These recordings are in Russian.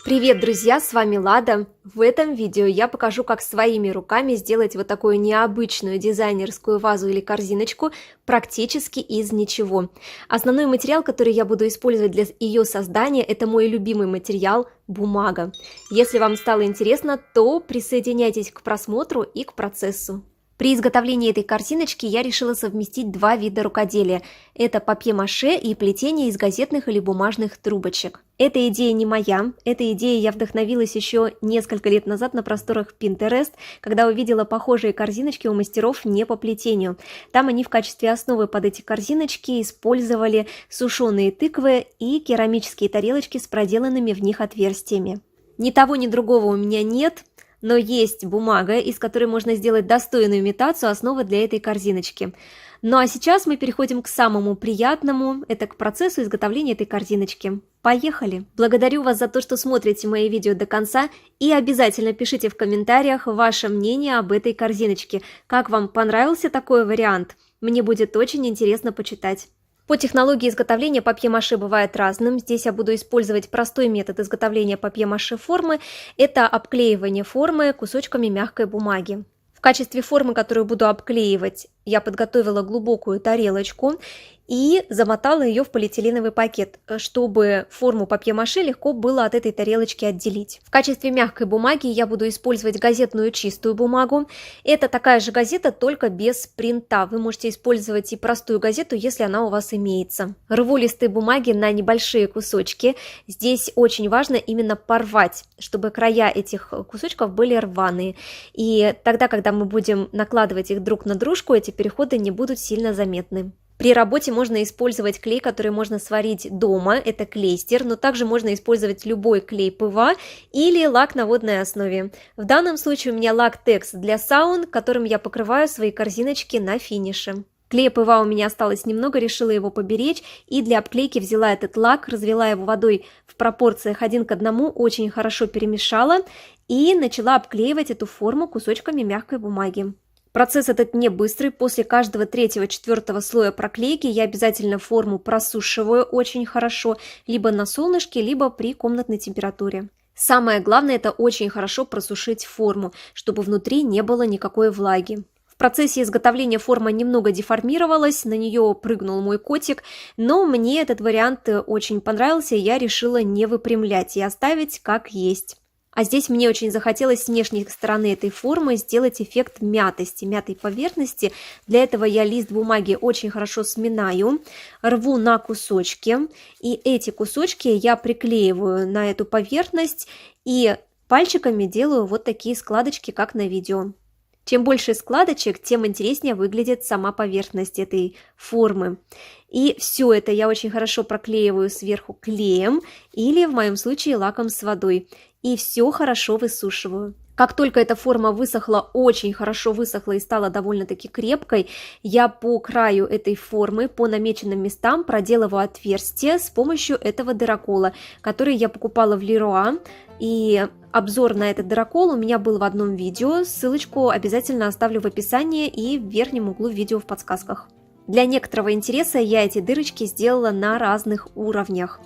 Привет, друзья, с вами Лада. В этом видео я покажу, как своими руками сделать вот такую необычную дизайнерскую вазу или корзиночку практически из ничего. Основной материал, который я буду использовать для ее создания, это мой любимый материал – бумага. Если вам стало интересно, то присоединяйтесь к просмотру и к процессу. При изготовлении этой корзиночки я решила совместить два вида рукоделия. Это папье-маше и плетение из газетных или бумажных трубочек. Эта идея не моя, этой идеей я вдохновилась еще несколько лет назад на просторах Pinterest, когда увидела похожие корзиночки у мастеров не по плетению. Там они в качестве основы под эти корзиночки использовали сушеные тыквы и керамические тарелочки с проделанными в них отверстиями. Ни того, ни другого у меня нет. Но есть бумага, из которой можно сделать достойную имитацию основы для этой корзиночки. Ну а сейчас мы переходим к самому приятному, это к процессу изготовления этой корзиночки. Поехали! Благодарю вас за то, что смотрите мои видео до конца, и обязательно пишите в комментариях ваше мнение об этой корзиночке. Как вам понравился такой вариант? Мне будет очень интересно почитать. По технологии изготовления папье-маше бывает разным. Здесь я буду использовать простой метод изготовления папье-маше формы. Это обклеивание формы кусочками мягкой бумаги. В качестве формы, которую буду обклеивать, я подготовила глубокую тарелочку и замотала ее в полиэтиленовый пакет, чтобы форму папье-маше легко было от этой тарелочки отделить. В качестве мягкой бумаги я буду использовать газетную чистую бумагу. Это такая же газета, только без принта. Вы можете использовать и простую газету, если она у вас имеется. Рву листы бумаги на небольшие кусочки. Здесь очень важно именно порвать, чтобы края этих кусочков были рваные. И тогда, когда мы будем накладывать их друг на дружку, эти переходы не будут сильно заметны. При работе можно использовать клей, который можно сварить дома, это клейстер, но также можно использовать любой клей ПВА или лак на водной основе. В данном случае у меня лак Tex для саун, которым я покрываю свои корзиночки на финише. Клея ПВА у меня осталось немного, решила его поберечь, и для обклейки взяла этот лак, развела его водой в пропорциях 1 к 1, очень хорошо перемешала и начала обклеивать эту форму кусочками мягкой бумаги. Процесс этот не быстрый, после каждого 3-4 слоя проклейки я обязательно форму просушиваю очень хорошо, либо на солнышке, либо при комнатной температуре. Самое главное – это очень хорошо просушить форму, чтобы внутри не было никакой влаги. В процессе изготовления форма немного деформировалась, на нее прыгнул мой котик, но мне этот вариант очень понравился, и я решила не выпрямлять и оставить как есть. А здесь мне очень захотелось с внешней стороны этой формы сделать эффект мятости, мятой поверхности. Для этого я лист бумаги очень хорошо сминаю, рву на кусочки, и эти кусочки я приклеиваю на эту поверхность и пальчиками делаю вот такие складочки, как на видео. Чем больше складочек, тем интереснее выглядит сама поверхность этой формы. И все это я очень хорошо проклеиваю сверху клеем или в моем случае лаком с водой. И все хорошо высушиваю. Как только эта форма высохла, очень хорошо высохла и стала довольно-таки крепкой, я по краю этой формы, по намеченным местам проделываю отверстие с помощью этого дырокола, который я покупала в Леруа. И обзор на этот дырокол у меня был в одном видео, ссылочку обязательно оставлю в описании и в верхнем углу видео в подсказках. Для некоторого интереса я эти дырочки сделала на разных уровнях.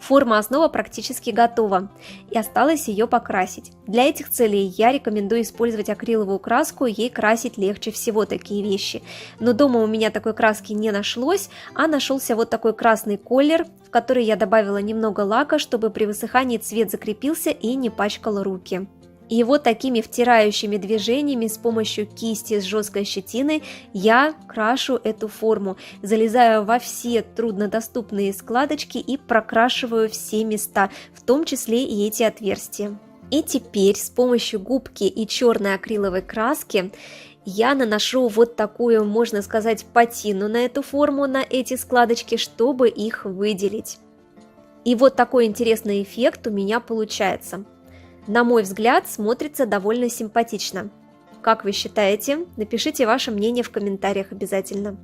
Форма основа практически готова, и осталось ее покрасить. Для этих целей я рекомендую использовать акриловую краску, ей красить легче всего такие вещи. Но дома у меня такой краски не нашлось, а нашелся вот такой красный колер, в который я добавила немного лака, чтобы при высыхании цвет закрепился и не пачкал руки. И вот такими втирающими движениями с помощью кисти с жесткой щетиной я крашу эту форму, залезаю во все труднодоступные складочки и прокрашиваю все места, в том числе и эти отверстия. И теперь с помощью губки и черной акриловой краски я наношу вот такую, можно сказать, патину на эту форму, на эти складочки, чтобы их выделить. И вот такой интересный эффект у меня получается. На мой взгляд, смотрится довольно симпатично. Как вы считаете? Напишите ваше мнение в комментариях обязательно.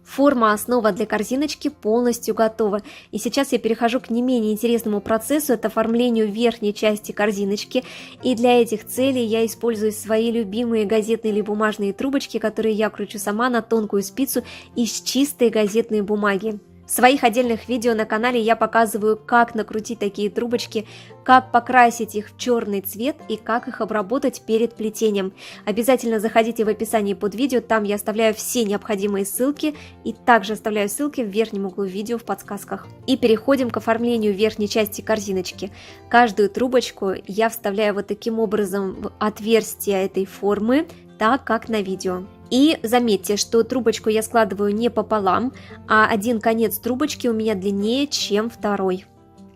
Форма основа для корзиночки полностью готова. И сейчас я перехожу к не менее интересному процессу, это оформлению верхней части корзиночки. И для этих целей я использую свои любимые газетные или бумажные трубочки, которые я кручу сама на тонкую спицу из чистой газетной бумаги. В своих отдельных видео на канале я показываю, как накрутить такие трубочки, как покрасить их в черный цвет и как их обработать перед плетением. Обязательно заходите в описание под видео, там я оставляю все необходимые ссылки и также оставляю ссылки в верхнем углу видео в подсказках. И переходим к оформлению верхней части корзиночки. Каждую трубочку я вставляю вот таким образом в отверстие этой формы, так как на видео. И заметьте, что трубочку я складываю не пополам, а один конец трубочки у меня длиннее, чем второй.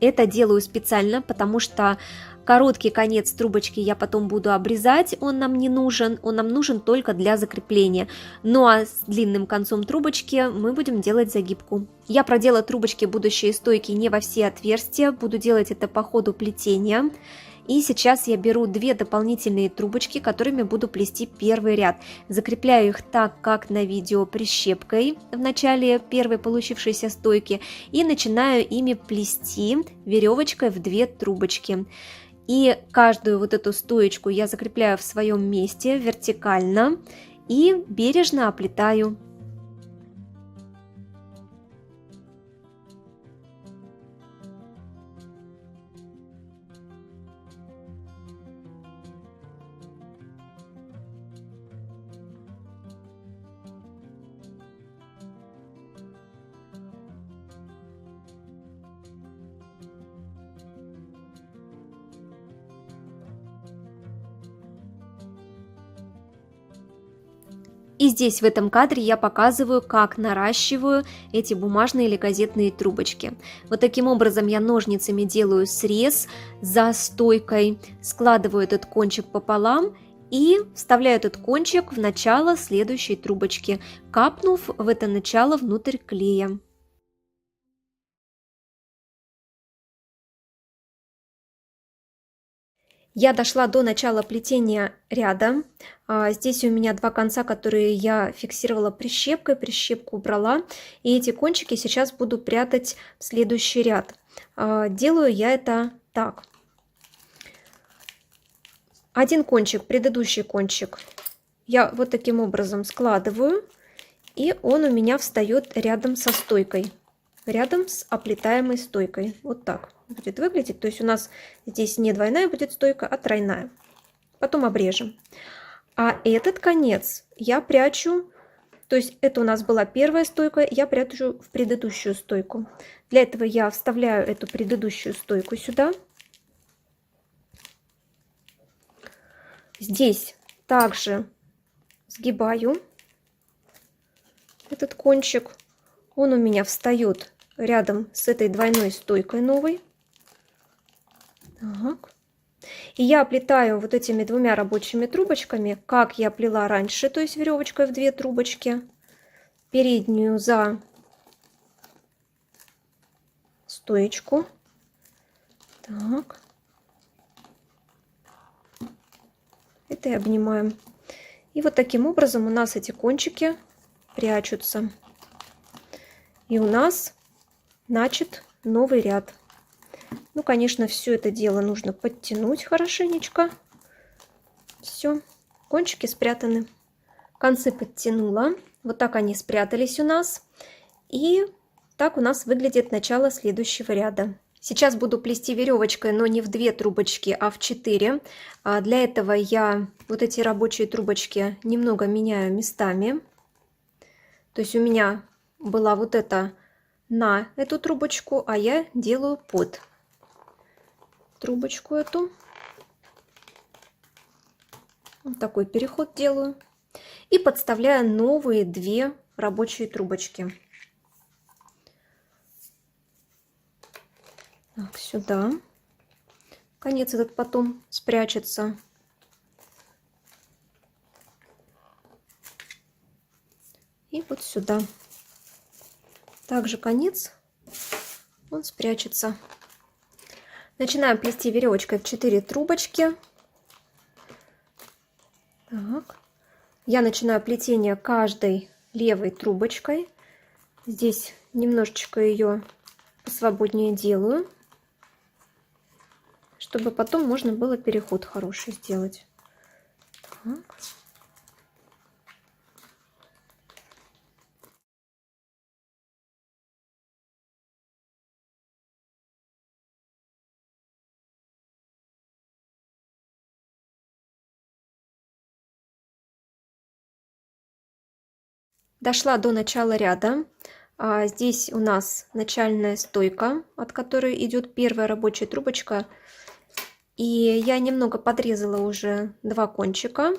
Это делаю специально, потому что короткий конец трубочки я потом буду обрезать, он нам не нужен, он нам нужен только для закрепления. Ну а с длинным концом трубочки мы будем делать загибку. Я продела трубочки будущие стойки не во все отверстия, буду делать это по ходу плетения. И сейчас я беру 2 дополнительные трубочки, которыми буду плести первый ряд. Закрепляю их так, как на видео, прищепкой в начале первой получившейся стойки. И начинаю ими плести веревочкой в 2 трубочки. И каждую вот эту стоечку я закрепляю в своем месте вертикально и бережно оплетаю. И здесь в этом кадре я показываю, как наращиваю эти бумажные или газетные трубочки. Вот таким образом я ножницами делаю срез за стойкой, складываю этот кончик пополам и вставляю этот кончик в начало следующей трубочки, капнув в это начало внутрь клея. Я дошла до начала плетения ряда. Здесь у меня 2 конца, которые я фиксировала прищепкой, прищепку убрала. И эти кончики сейчас буду прятать в следующий ряд. Делаю я это так. Один кончик, предыдущий кончик, я вот таким образом складываю. И он у меня встает рядом со стойкой. Рядом с оплетаемой стойкой. Вот так будет выглядеть. То есть у нас здесь не двойная будет стойка, а тройная. Потом обрежем. А этот конец я прячу, то есть это у нас была первая стойка, я прячу в предыдущую стойку. Для этого я вставляю эту предыдущую стойку сюда. Здесь также сгибаю этот кончик. Он у меня встает рядом с этой двойной стойкой новой. Так. И я оплетаю вот этими 2 рабочими трубочками, как я плела раньше, то есть веревочкой в 2 трубочки. Переднюю за стоечку. Так. Это и обнимаем. И вот таким образом у нас эти кончики прячутся. И у нас начат новый ряд. Ну, конечно, все это дело нужно подтянуть хорошенечко. Все, кончики спрятаны. Концы подтянула. Вот так они спрятались у нас. И так у нас выглядит начало следующего ряда. Сейчас буду плести веревочкой, но не в 2 трубочки, а в 4. Для этого я вот эти рабочие трубочки немного меняю местами. То есть у меня была вот эта на эту трубочку, а я делаю под трубочку эту. Вот такой переход делаю. И подставляю новые 2 рабочие трубочки. Так, сюда. Конец этот потом спрячется. И вот сюда. Также конец, он спрячется. Начинаем плести веревочкой в 4 трубочки. Так. Я начинаю плетение каждой левой трубочкой. Здесь немножечко ее посвободнее делаю, чтобы потом можно было переход хороший сделать. Так. Дошла до начала ряда. Здесь у нас начальная стойка, от которой идет первая рабочая трубочка. И я немного подрезала уже два кончика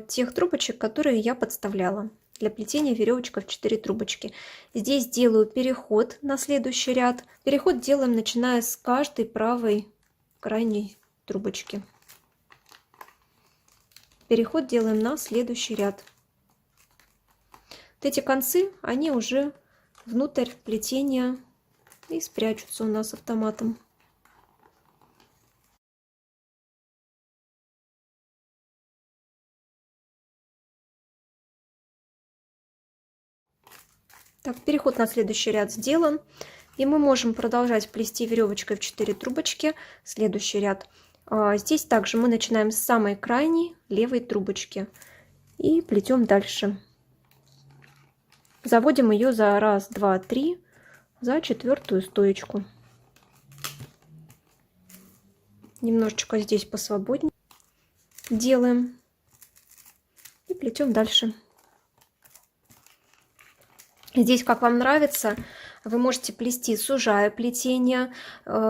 тех трубочек, которые я подставляла для плетения веревочка в 4 трубочки. Здесь делаю переход на следующий ряд. Переход делаем, начиная с каждой правой крайней трубочки. Переход делаем на следующий ряд. Вот эти концы, они уже внутрь плетения и спрячутся у нас автоматом. Так, переход на следующий ряд сделан. И мы можем продолжать плести веревочкой в 4 трубочки следующий ряд. Здесь также мы начинаем с самой крайней левой трубочки и плетем дальше. Заводим ее за 1, 2, 3 за 4-ю стоечку. Немножечко здесь посвободнее делаем и плетем дальше. Здесь, как вам нравится, вы можете плести, сужая плетение.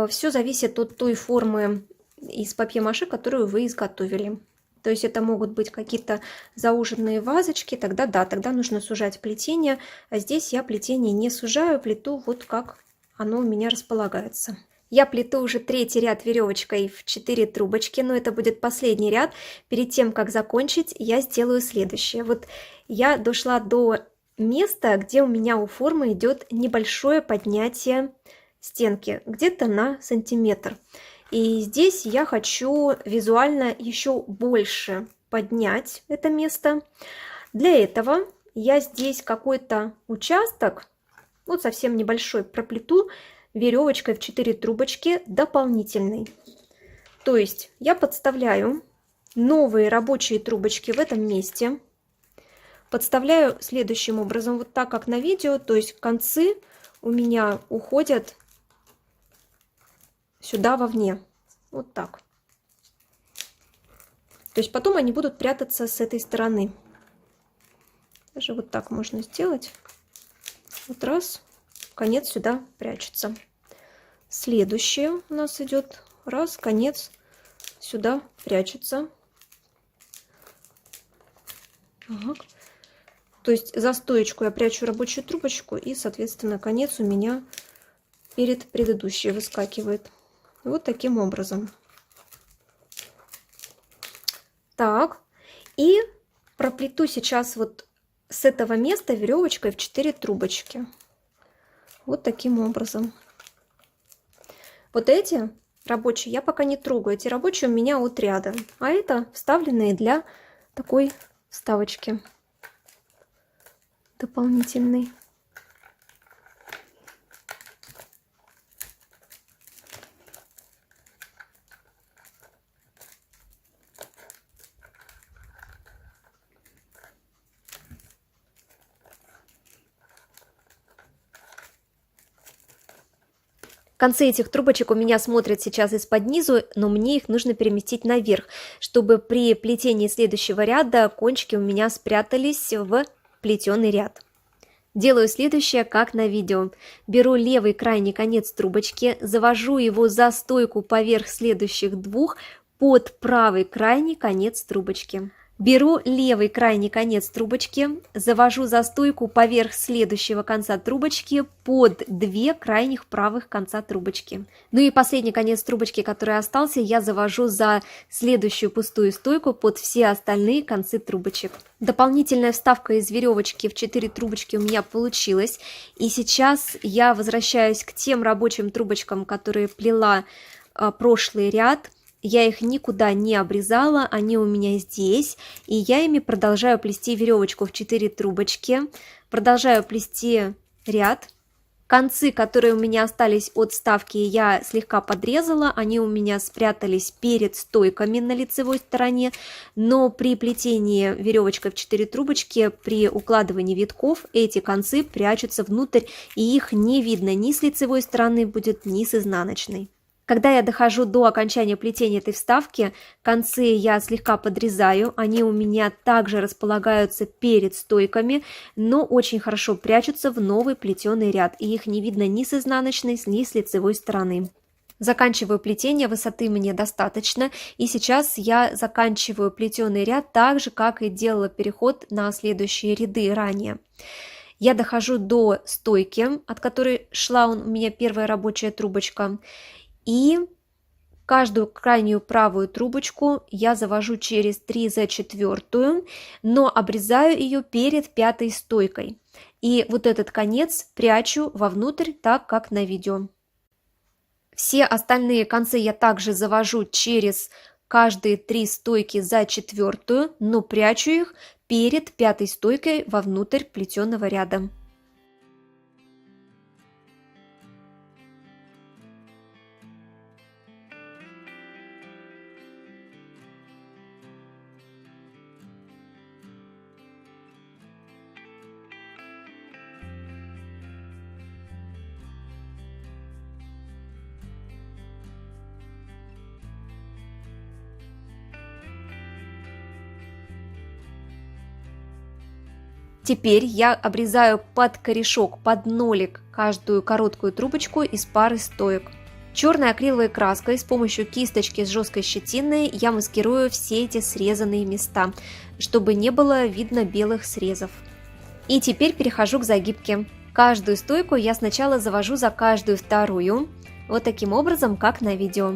Все зависит от той формы из папье-маше, которую вы изготовили. То есть это могут быть какие-то зауженные вазочки, тогда да, тогда нужно сужать плетение. А здесь я плетение не сужаю, плету вот как оно у меня располагается. Я плету уже 3-й ряд веревочкой в 4 трубочки, но это будет последний ряд. Перед тем, как закончить, я сделаю следующее. Вот я дошла до места, где у меня у формы идет небольшое поднятие стенки, где-то на сантиметр. И здесь я хочу визуально еще больше поднять это место. Для этого я здесь какой-то участок, вот совсем небольшой, проплету веревочкой в 4 трубочки дополнительный. То есть я подставляю новые рабочие трубочки в этом месте. Подставляю следующим образом, вот так как на видео, то есть концы у меня уходят сюда вовне, вот так. То есть потом они будут прятаться с этой стороны. Даже вот так можно сделать. Вот раз, конец сюда прячется. Следующее у нас идет раз, конец сюда прячется. Так. То есть за стоечку я прячу рабочую трубочку, и, соответственно, конец у меня перед предыдущей выскакивает. Вот таким образом. Так, и проплету сейчас вот с этого места веревочкой в 4 трубочки. Вот таким образом. Вот эти рабочие я пока не трогаю. Эти рабочие у меня от ряда, а это вставленные для такой вставочки дополнительный. Концы этих трубочек у меня смотрят сейчас из-под низу, но мне их нужно переместить наверх, чтобы при плетении следующего ряда кончики у меня спрятались в плетеный ряд. Делаю следующее, как на видео. Беру левый крайний конец трубочки, завожу его за стойку поверх следующих двух под правый крайний конец трубочки. Беру левый крайний конец трубочки, завожу за стойку поверх следующего конца трубочки под 2 крайних правых конца трубочки. Ну и последний конец трубочки, который остался, я завожу за следующую пустую стойку под все остальные концы трубочек. Дополнительная вставка из веревочки в 4 трубочки у меня получилась. И сейчас я возвращаюсь к тем рабочим трубочкам, которые плела прошлый ряд. Я их никуда не обрезала, они у меня здесь, и я ими продолжаю плести веревочку в 4 трубочки, продолжаю плести ряд. Концы, которые у меня остались от вставки, я слегка подрезала, они у меня спрятались перед стойками на лицевой стороне, но при плетении веревочкой в 4 трубочки, при укладывании витков, эти концы прячутся внутрь, и их не видно ни с лицевой стороны будет, ни с изнаночной. Когда я дохожу до окончания плетения этой вставки, концы я слегка подрезаю, они у меня также располагаются перед стойками, но очень хорошо прячутся в новый плетеный ряд, и их не видно ни с изнаночной, ни с лицевой стороны. Заканчиваю плетение, высоты мне достаточно, и сейчас я заканчиваю плетеный ряд так же, как и делала переход на следующие ряды ранее. Я дохожу до стойки, от которой шла у меня первая рабочая трубочка, и каждую крайнюю правую трубочку я завожу через 3 за 4, но обрезаю ее перед 5 стойкой. И вот этот конец прячу вовнутрь, так как на видео. Все остальные концы я также завожу через каждые 3 стойки за 4, но прячу их перед 5 стойкой вовнутрь плетеного ряда. Теперь я обрезаю под корешок, под нолик каждую короткую трубочку из пары стоек. Черной акриловой краской с помощью кисточки с жесткой щетиной я маскирую все эти срезанные места, чтобы не было видно белых срезов. И теперь перехожу к загибке. Каждую стойку я сначала завожу за каждую вторую, вот таким образом, как на видео.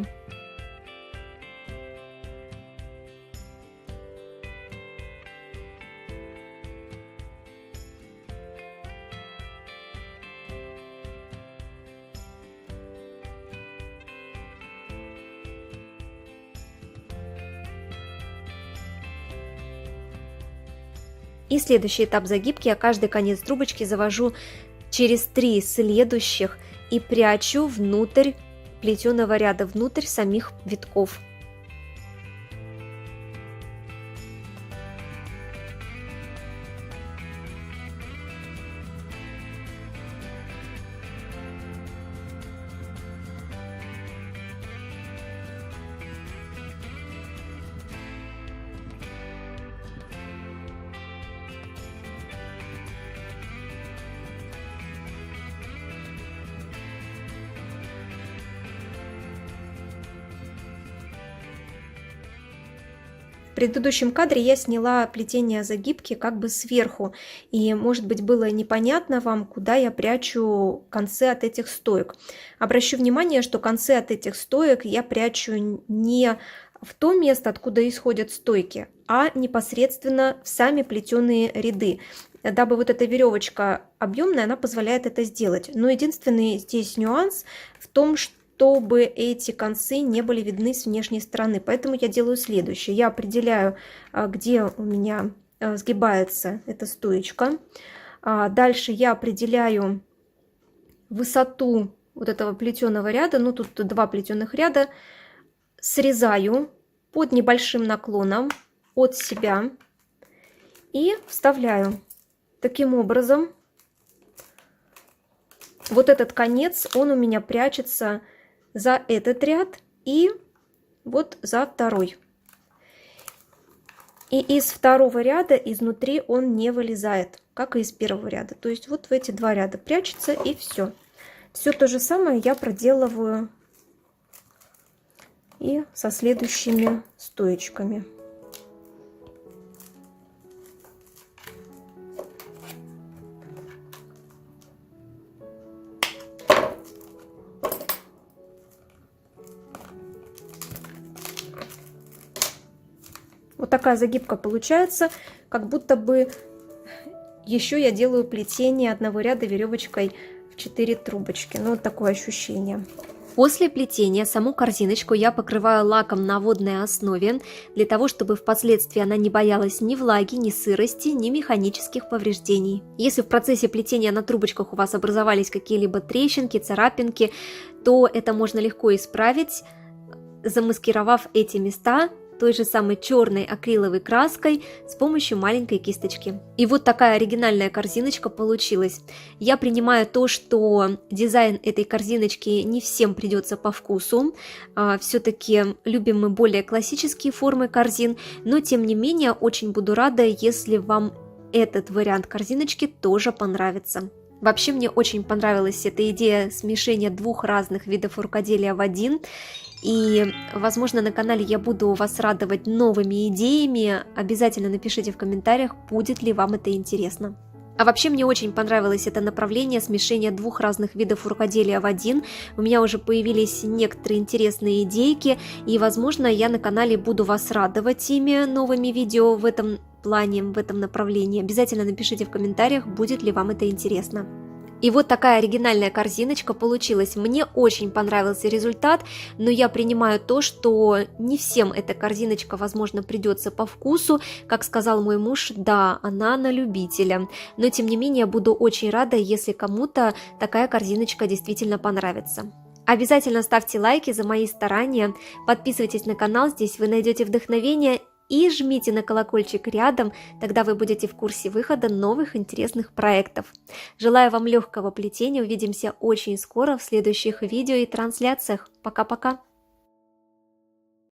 И следующий этап загибки, я каждый конец трубочки завожу через 3 следующих и прячу внутрь плетеного ряда, внутрь самих витков. В предыдущем кадре я сняла плетение загибки как бы сверху, и может быть было непонятно вам, куда я прячу концы от этих стоек. Обращу внимание, что концы от этих стоек я прячу не в то место, откуда исходят стойки, а непосредственно в сами плетеные ряды, дабы вот эта веревочка объемная, она позволяет это сделать. Но единственный здесь нюанс в том, чтобы эти концы не были видны с внешней стороны. Поэтому я делаю следующее. Я определяю, где у меня сгибается эта стоечка. Дальше я определяю высоту вот этого плетеного ряда. Ну, тут 2 плетеных ряда. Срезаю под небольшим наклоном от себя и вставляю. Таким образом, вот этот конец, он у меня прячется за этот ряд и вот за второй. И из второго ряда изнутри он не вылезает, как и из первого ряда. То есть вот в эти 2 ряда прячется, и все. Все то же самое я проделываю и со следующими стоечками. Вот такая загибка получается, как будто бы еще я делаю плетение одного ряда веревочкой в 4 трубочки. Ну, вот такое ощущение. После плетения саму корзиночку я покрываю лаком на водной основе, для того, чтобы впоследствии она не боялась ни влаги, ни сырости, ни механических повреждений. Если в процессе плетения на трубочках у вас образовались какие-либо трещинки, царапинки, то это можно легко исправить, замаскировав эти места той же самой черной акриловой краской с помощью маленькой кисточки. И вот такая оригинальная корзиночка получилась. Я принимаю то, что дизайн этой корзиночки не всем придется по вкусу. Все-таки любим мы более классические формы корзин, но тем не менее очень буду рада, если вам этот вариант корзиночки тоже понравится. Вообще мне очень понравилась эта идея смешения двух разных видов рукоделия в один. И, возможно, на канале я буду вас радовать новыми идеями. Обязательно напишите в комментариях, будет ли вам это интересно. А вообще мне очень понравилось это направление смешения двух разных видов рукоделия в один. У меня уже появились некоторые интересные идейки, и, возможно, я на канале буду вас радовать ими новыми видео в этом плане, в этом направлении. Обязательно напишите в комментариях, будет ли вам это интересно. И вот такая оригинальная корзиночка получилась. Мне очень понравился результат, но я принимаю то, что не всем эта корзиночка, возможно, придется по вкусу. Как сказал мой муж, да, она на любителя. Но тем не менее, буду очень рада, если кому-то такая корзиночка действительно понравится. Обязательно ставьте лайки за мои старания, подписывайтесь на канал, здесь вы найдете вдохновение. И жмите на колокольчик рядом, тогда вы будете в курсе выхода новых интересных проектов. Желаю вам легкого плетения, увидимся очень скоро в следующих видео и трансляциях. Пока-пока!